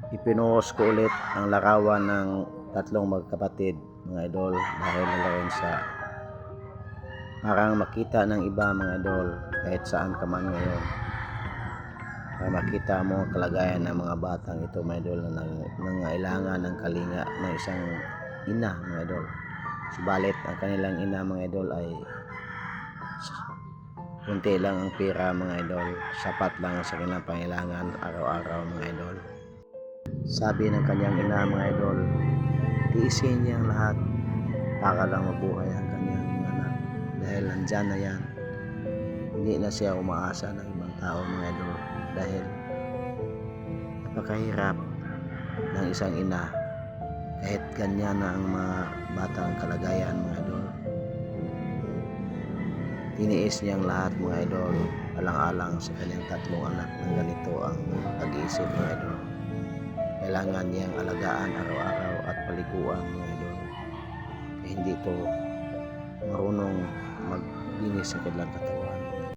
Ipinuhos ko ulit ang larawan ng tatlong magkapatid, mga idol, dahil na rin sa parang makita ng iba, mga idol, kahit saan ka man ngayon, para makita mo ang kalagayan ng mga batang ito, mga idol, na nangailangan ng kalinga ng isang ina, mga idol. Subalit ang kanilang ina, mga idol, ay kunti lang ang pera, mga idol, sapat lang sa kanilang pangailangan araw-araw, mga idol. Sabi ng kanyang ina, mga idol, tiisin niya ang lahat para lang mabuhay ang kanyang mga anak, dahil nandyan na yan. Hindi na siya umaasa ng ibang tao, mga idol, dahil napakahirap ng isang ina kahit ganyan na ang mga batang kalagayan, mga idol. Tiniis niyang lahat, mga idol, alang-alang sa kanyang tatlong anak ng ganito ang pag-iisip, mga idol. Kailangan niyang alagaan araw-araw at paliguan, mga idol. Kaya hindi ito marunong maglinis sa kanilang katawan.